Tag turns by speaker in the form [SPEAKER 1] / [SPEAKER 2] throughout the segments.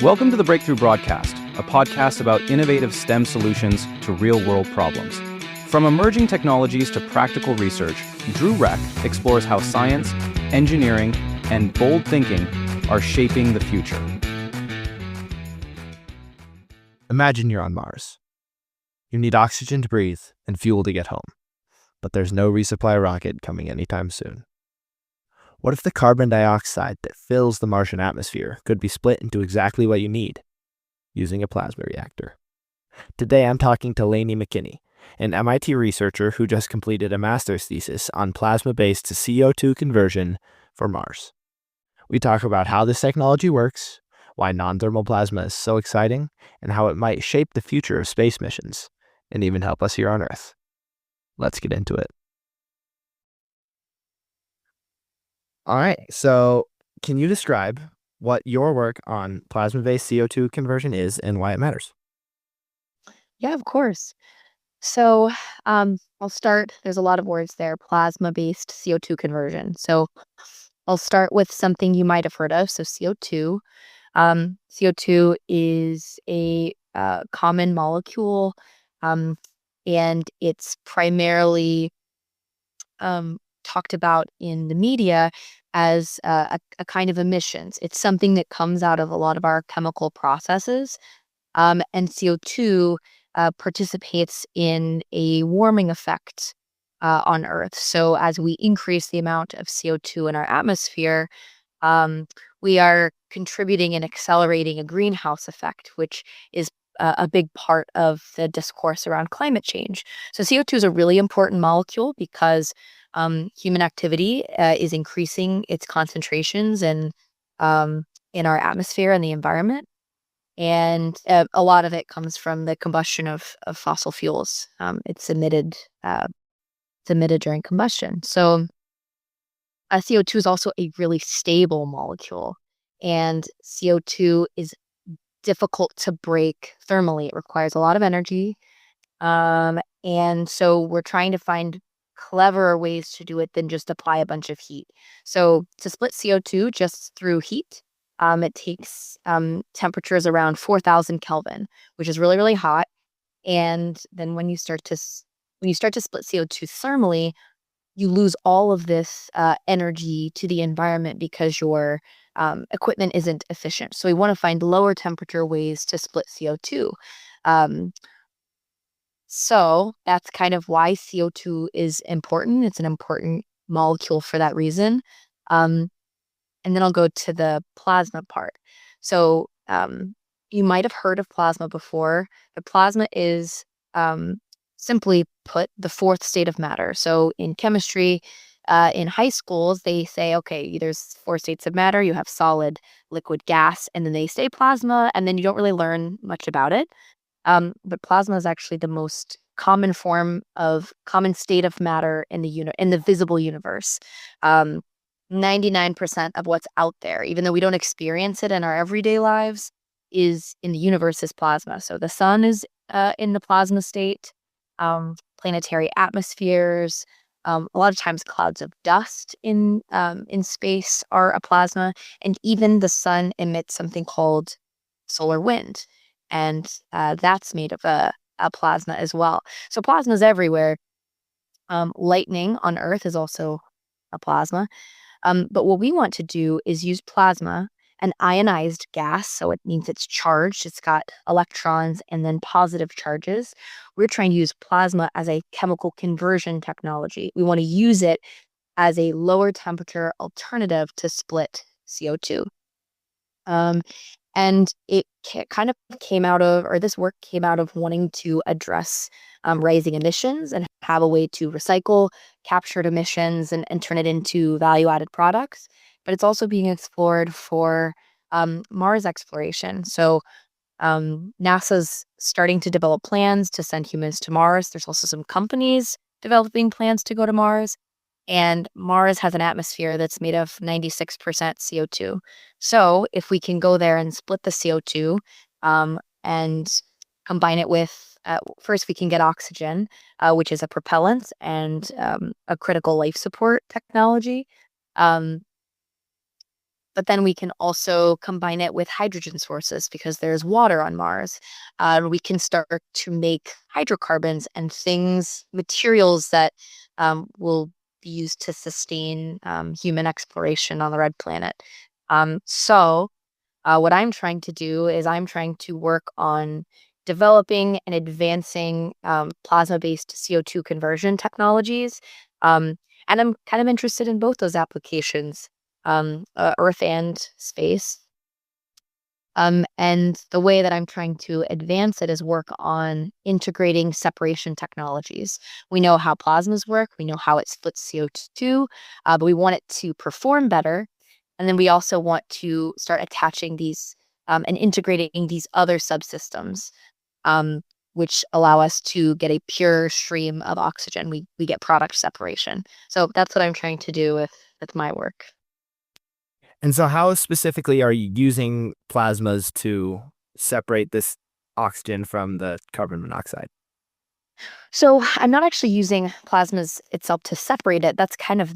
[SPEAKER 1] Welcome to the Breakthrough Broadcast, a podcast about innovative STEM solutions to real-world problems. From emerging technologies to practical research, Drew Reck explores how science, engineering, and bold thinking are shaping the future.
[SPEAKER 2] Imagine you're on Mars. You need oxygen to breathe and fuel to get home, but there's no resupply rocket coming anytime soon. What if the carbon dioxide that fills the Martian atmosphere could be split into exactly what you need, using a plasma reactor? Today I'm talking to Lainey McKinney, an MIT researcher who just completed a master's thesis on plasma-based CO2 conversion for Mars. We talk about how this technology works, why non-thermal plasma is so exciting, and how it might shape the future of space missions, and even help us here on Earth. Let's get into it. All right, so can you describe what your work on plasma-based CO2 conversion is and why it matters?
[SPEAKER 3] Yeah, of course. So I'll start. There's a lot of words there. Plasma-based CO2 conversion. So I'll start with something you might have heard of. So CO2. CO2 is a common molecule, and it's primarily talked about in the media as a kind of emissions. It's something that comes out of a lot of our chemical processes. And CO2 participates in a warming effect on Earth. So as we increase the amount of CO2 in our atmosphere, we are contributing and accelerating a greenhouse effect, which is a big part of the discourse around climate change. So CO2 is a really important molecule because human activity is increasing its concentrations in our atmosphere and the environment. And a lot of it comes from the combustion of fossil fuels. It's emitted during combustion. So CO2 is also a really stable molecule, and CO2 is difficult to break thermally. It requires a lot of energy, and so we're trying to find cleverer ways to do it than just apply a bunch of heat. So to split CO2 just through heat, it takes temperatures around 4,000 Kelvin, which is really, really hot. And then when you start to split CO2 thermally, you lose all of this energy to the environment because your equipment isn't efficient. So we want to find lower temperature ways to split CO2. So that's kind of why CO2 is important. It's an important molecule for that reason. And then I'll go to the plasma part. So you might have heard of plasma before. The plasma is, simply put, the fourth state of matter. So in chemistry, in high schools, they say, okay, there's four states of matter. You have solid, liquid, gas, and then they say plasma, and then you don't really learn much about it. But plasma is actually the most common state of matter in the visible universe. 99% of what's out there, even though we don't experience it in our everyday lives, is in the universe is plasma. So the sun is in the plasma state. Planetary atmospheres, a lot of times clouds of dust in space are a plasma, and even the sun emits something called solar wind, and that's made of a plasma as well. So plasma is everywhere. Lightning on Earth is also a plasma. But what we want to do is use plasma, an ionized gas, so it means it's charged. It's got electrons and then positive charges. We're trying to use plasma as a chemical conversion technology. We want to use it as a lower temperature alternative to split CO2. And it kind of came out of, or this work came out of wanting to address rising emissions and have a way to recycle captured emissions and turn it into value-added products. But it's also being explored for Mars exploration. So NASA's starting to develop plans to send humans to Mars. There's also some companies developing plans to go to Mars. And Mars has an atmosphere that's made of 96% CO2. So if we can go there and split the CO2 and combine it with, first we can get oxygen, which is a propellant and a critical life support technology. But then we can also combine it with hydrogen sources because there's water on Mars. We can start to make hydrocarbons and materials that will be used to sustain human exploration on the red planet. What I'm trying to do is I'm trying to work on developing and advancing plasma-based CO2 conversion technologies. Um, and I'm kind of interested in both those applications, Earth and space. And the way that I'm trying to advance it is work on integrating separation technologies. We know how plasmas work, we know how it splits CO2, but we want it to perform better. And then we also want to start attaching these and integrating these other subsystems, um, which allow us to get a pure stream of oxygen. We get product separation. So that's what I'm trying to do with my work.
[SPEAKER 2] And so how specifically are you using plasmas to separate this oxygen from the carbon monoxide?
[SPEAKER 3] So I'm not actually using plasmas itself to separate it. That's kind of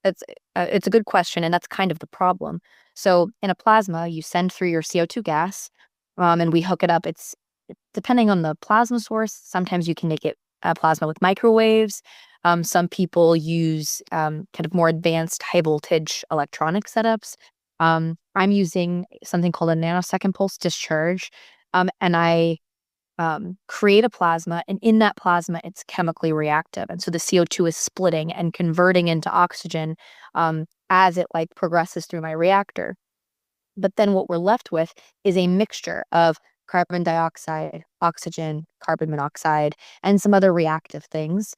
[SPEAKER 3] it's a good question, and that's kind of the problem. So in a plasma, you send through your CO2 gas, and we hook it up. It's depending on the plasma source. Sometimes you can make it plasma with microwaves. Some people use kind of more advanced high voltage electronic setups. I'm using something called a nanosecond pulse discharge, and I create a plasma, and in that plasma, it's chemically reactive. And so the CO2 is splitting and converting into oxygen as it like progresses through my reactor. But then what we're left with is a mixture of carbon dioxide, oxygen, carbon monoxide, and some other reactive things.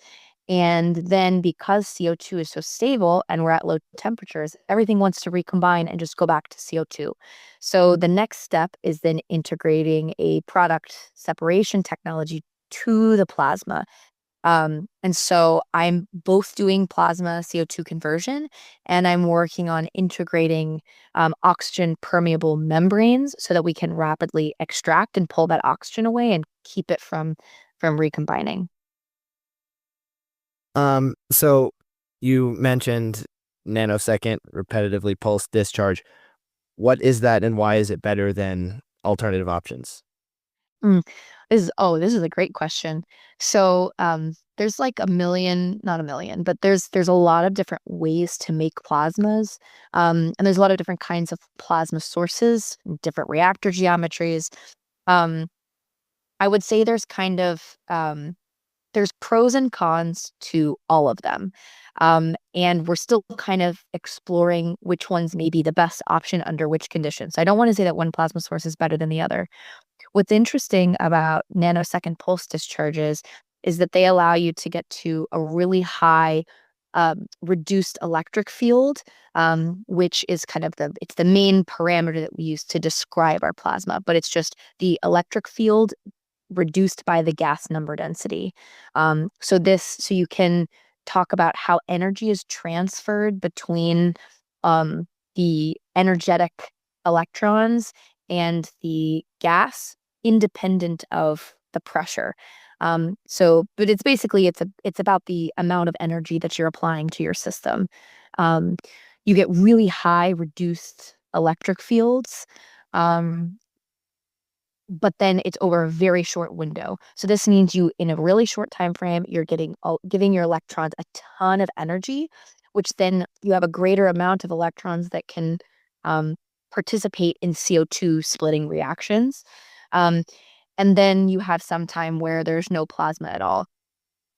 [SPEAKER 3] And then because CO2 is so stable and we're at low temperatures, everything wants to recombine and just go back to CO2. So the next step is then integrating a product separation technology to the plasma. And so I'm both doing plasma CO2 conversion, and I'm working on integrating oxygen permeable membranes so that we can rapidly extract and pull that oxygen away and keep it from recombining.
[SPEAKER 2] So you mentioned nanosecond repetitively pulsed discharge. What is that and why is it better than alternative options?
[SPEAKER 3] Mm. This is a great question. So, there's like a million, not a million, but there's a lot of different ways to make plasmas. And there's a lot of different kinds of plasma sources, different reactor geometries. Um, I would say there's pros and cons to all of them. And we're still kind of exploring which ones may be the best option under which conditions. So I don't want to say that one plasma source is better than the other. What's interesting about nanosecond pulse discharges is that they allow you to get to a really high reduced electric field, which is kind of it's the main parameter that we use to describe our plasma, but it's just the electric field reduced by the gas number density. So you can talk about how energy is transferred between um, the energetic electrons and the gas independent of the pressure. But it's basically it's about the amount of energy that you're applying to your system. Um, you get really high reduced electric fields, um, but then it's over a very short window. So this means in a really short time frame, you're giving your electrons a ton of energy, which then you have a greater amount of electrons that can um, participate in CO2 splitting reactions. Um, and then you have some time where there's no plasma at all.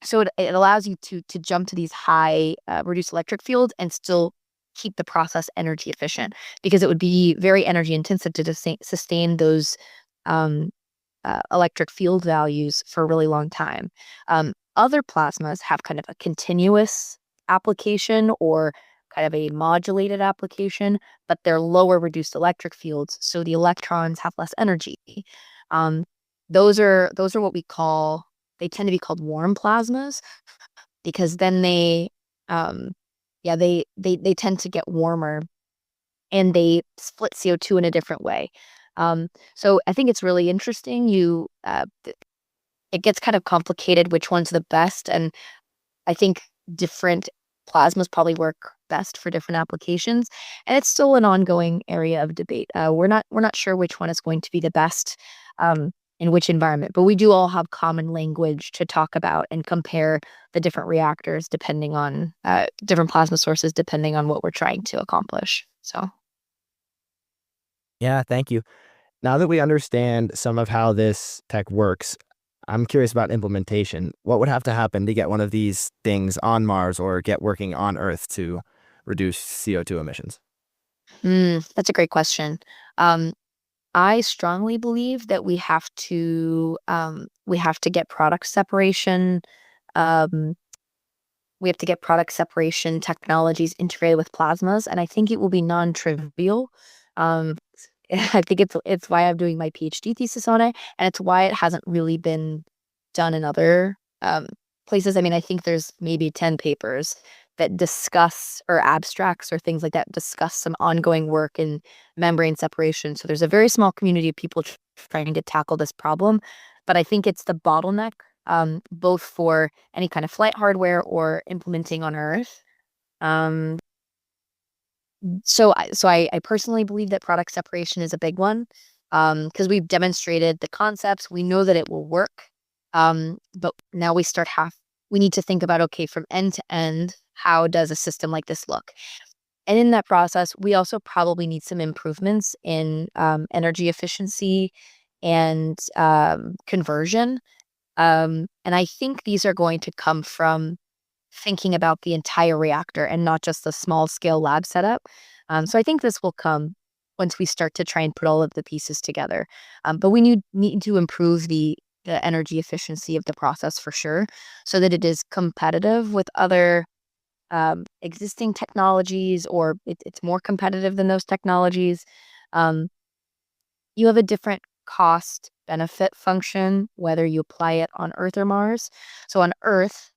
[SPEAKER 3] So it allows you to jump to these high reduced electric fields and still keep the process energy efficient, because it would be very energy intensive to sustain those um, electric field values for a really long time. Other plasmas have kind of a continuous application or kind of a modulated application, but they're lower reduced electric fields, so the electrons have less energy. Um, those are what they tend to be called warm plasmas, because then um, they tend to get warmer and they split CO2 in a different way. So I think it's really interesting. It gets kind of complicated which one's the best, and I think different plasmas probably work best for different applications, and it's still an ongoing area of debate. We're not sure which one is going to be the best in which environment, but we do all have common language to talk about and compare the different reactors depending on different plasma sources, depending on what we're trying to accomplish. So.
[SPEAKER 2] Yeah, thank you. Now that we understand some of how this tech works, I'm curious about implementation. What would have to happen to get one of these things on Mars or get working on Earth to reduce CO2 emissions?
[SPEAKER 3] That's a great question. Um, I strongly believe that we have to get product separation. Um, we have to get product separation technologies integrated with plasmas, and I think it will be non-trivial. Um, I think it's why I'm doing my PhD thesis on it, and it's why it hasn't really been done in other places. I mean, I think there's maybe 10 papers that discuss or abstracts or things like that discuss some ongoing work in membrane separation. So there's a very small community of people trying to tackle this problem, but I think it's the bottleneck, both for any kind of flight hardware or implementing on Earth. Um, so I personally believe that product separation is a big one, because we've demonstrated the concepts. We know that it will work, but now we need to think about, okay, from end to end, how does a system like this look? And in that process, we also probably need some improvements in energy efficiency and conversion. And I think these are going to come from thinking about the entire reactor and not just the small scale lab setup. So I think this will come once we start to try and put all of the pieces together. But we need to improve the energy efficiency of the process for sure, so that it is competitive with other existing technologies, or it's more competitive than those technologies. Um, you have a different cost benefit function whether you apply it on Earth or Mars. So on Earth,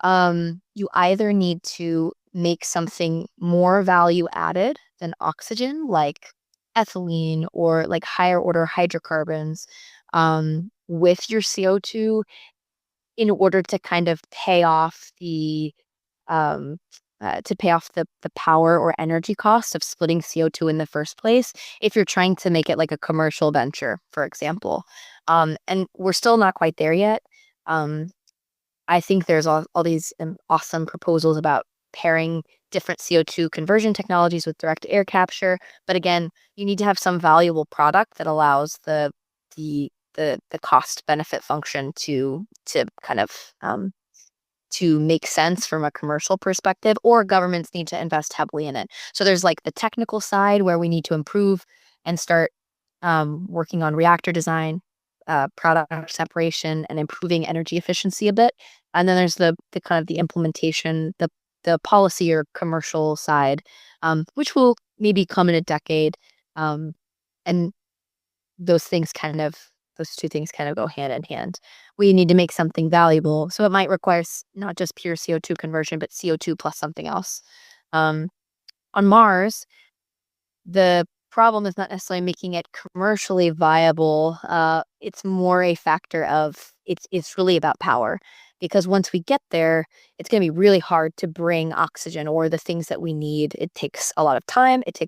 [SPEAKER 3] you either need to make something more value added than oxygen, like ethylene or like higher order hydrocarbons, with your CO2 in order to kind of pay off um, the power or energy cost of splitting CO2 in the first place, if you're trying to make it like a commercial venture, for example. And we're still not quite there yet. Um, I think there's all these awesome proposals about pairing different CO2 conversion technologies with direct air capture. But again, you need to have some valuable product that allows the cost benefit function to kind of to make sense from a commercial perspective, or governments need to invest heavily in it. So there's like the technical side where we need to improve and start working on reactor design, product separation, and improving energy efficiency a bit. And then there's the kind of the implementation, the policy or commercial side, which will maybe come in a decade. And those two things kind of go hand in hand. We need to make something valuable, so it might require not just pure CO2 conversion, but CO2 plus something else. Um, on Mars, the problem is not necessarily making it commercially viable. It's more a factor of it's really about power, because once we get there, it's going to be really hard to bring oxygen or the things that we need. It takes a lot of time. It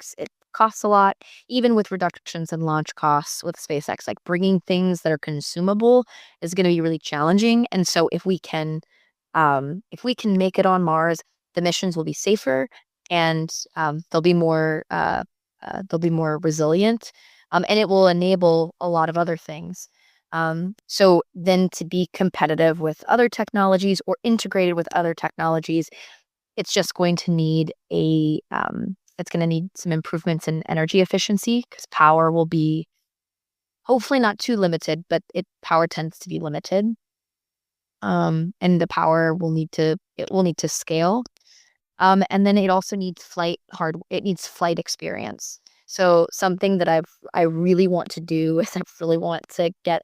[SPEAKER 3] costs a lot, even with reductions in launch costs with SpaceX. Like bringing things that are consumable is going to be really challenging. And so if we can make it on Mars, the missions will be safer, and they'll be more resilient, and it will enable a lot of other things. So then to be competitive with other technologies or integrated with other technologies, it's just going to need it's going to need some improvements in energy efficiency, because power will be hopefully not too limited, but power tends to be limited. And the power it will need to scale. And then it also needs it needs flight experience. So something that I really want to do is I really want to get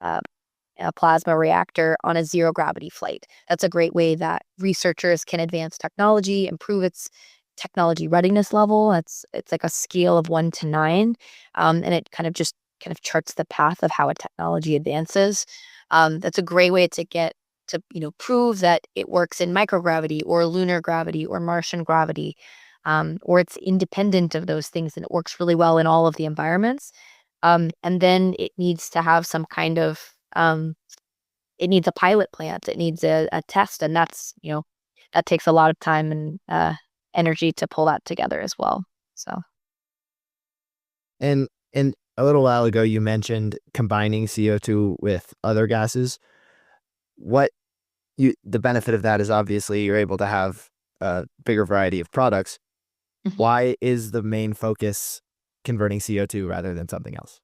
[SPEAKER 3] uh, a plasma reactor on a zero gravity flight. That's a great way that researchers can advance technology, improve its technology readiness level. It's like a scale of 1 to 9, and it kind of charts the path of how a technology advances. That's a great way to to, prove that it works in microgravity or lunar gravity or Martian gravity, or it's independent of those things and it works really well in all of the environments. And then it needs to have some kind of, it needs a pilot plant, it needs a test, and that takes a lot of time and energy to pull that together as well. So.
[SPEAKER 2] And a little while ago, you mentioned combining CO2 with other gases. The benefit of that is obviously you're able to have a bigger variety of products.
[SPEAKER 3] Mhm.
[SPEAKER 2] Why is the main focus converting CO2 rather than something else?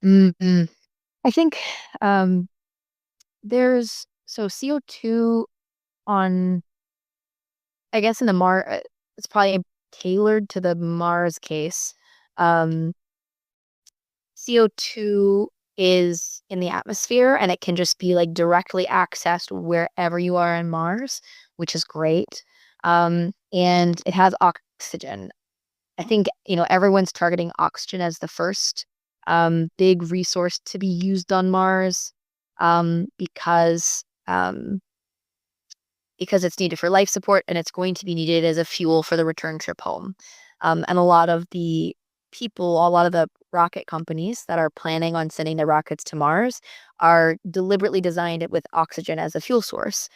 [SPEAKER 3] Mm, I think um, there's so CO2 on, I guess in the it's probably tailored to the Mars case. Um, CO2 is in the atmosphere and it can just be like directly accessed wherever you are on Mars, which is great. And it has oxygen. I think, everyone's targeting oxygen as the first big resource to be used on Mars, because it's needed for life support and it's going to be needed as a fuel for the return trip home. And a lot of the rocket companies that are planning on sending their rockets to Mars are deliberately designed it with oxygen as a fuel source,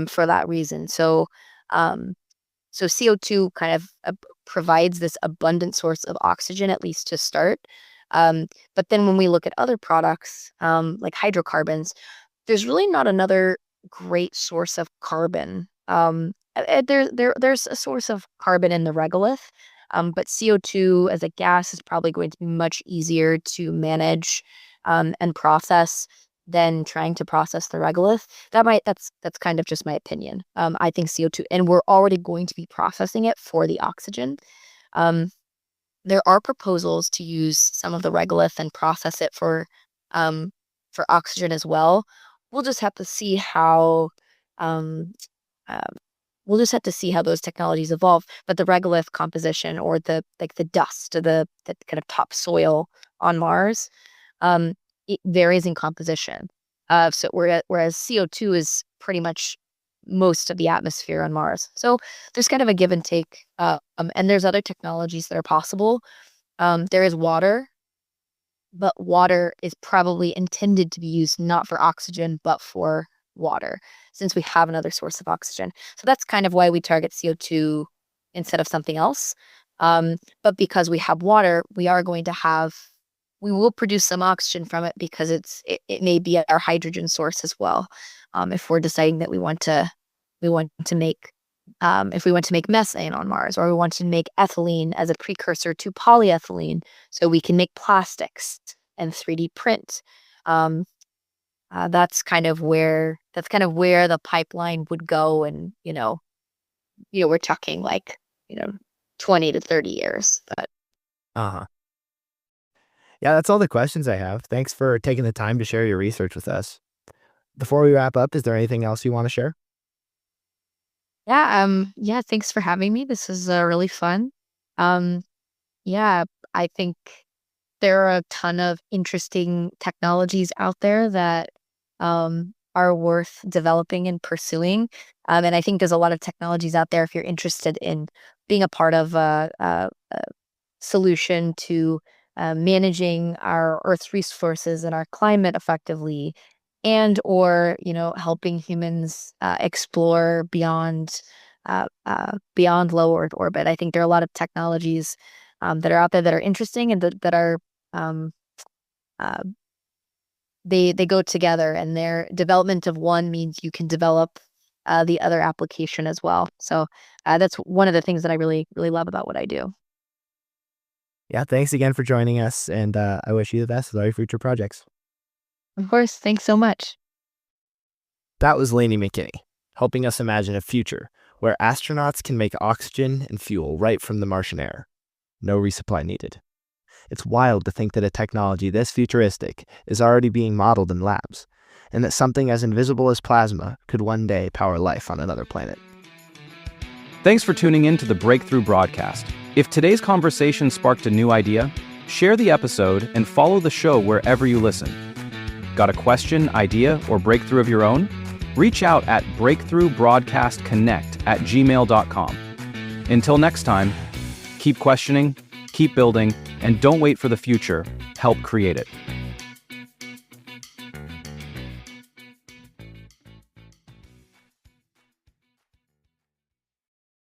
[SPEAKER 3] for that reason. So CO2 kind of provides this abundant source of oxygen, at least to start. But then when we look at other products, like hydrocarbons, there's really not another great source of carbon. There's a source of carbon in the regolith, but CO2 as a gas is probably going to be much easier to manage and process than trying to process the regolith. That's kind of just my opinion. I think CO2, and we're already going to be processing it for the oxygen. There are proposals to use some of the regolith and process it for oxygen as well. We'll just have to see how um, uh, we'll just have to see how those technologies evolve. But the regolith composition, or the dust, or the kind of topsoil on Mars, it varies in composition. So whereas CO2 is pretty much most of the atmosphere on Mars. So there's kind of a give and take. And there's other technologies that are possible. There is water, but water is probably intended to be used not for oxygen, but for water, since we have another source of oxygen. So that's kind of why we target CO2 instead of something else. But because we have water, we will produce some oxygen from it, because it may be our hydrogen source as well. If we're deciding that we want to make if we want to make methane on Mars, or we want to make ethylene as a precursor to polyethylene, so we can make plastics and 3D print. That's kind of where the pipeline would go, and we're talking like 20 to 30 years. But
[SPEAKER 2] Uh-huh. Yeah, that's all the questions I have. Thanks for taking the time to share your research with us. Before we wrap up, is there anything else you want to share?
[SPEAKER 3] yeah, thanks for having me. This is really fun. Um, yeah, I think there are a ton of interesting technologies out there that are worth developing and pursuing. And I think there's a lot of technologies out there if you're interested in being a part of a solution to managing our Earth's resources and our climate effectively, and or helping humans explore beyond low Earth orbit. I think there are a lot of technologies that are out there that are interesting, and that are um, uh, they go together, and their development of one means you can develop the other application as well. So that's one of the things that I really, really love about what I do.
[SPEAKER 2] Yeah, thanks again for joining us, and I wish you the best with all your future projects.
[SPEAKER 3] Of course, thanks so much.
[SPEAKER 2] That was Lainey McKinney, helping us imagine a future where astronauts can make oxygen and fuel right from the Martian air. No resupply needed. It's wild to think that a technology this futuristic is already being modeled in labs, and that something as invisible as plasma could one day power life on another planet.
[SPEAKER 1] Thanks for tuning in to the Breakthrough broadcast. If today's conversation sparked a new idea, share the episode and follow the show wherever you listen. Got a question, idea, or breakthrough of your own? reach out at breakthroughbroadcastconnect@gmail.com. Until next time, keep questioning, keep building, and don't wait for the future. Help create it.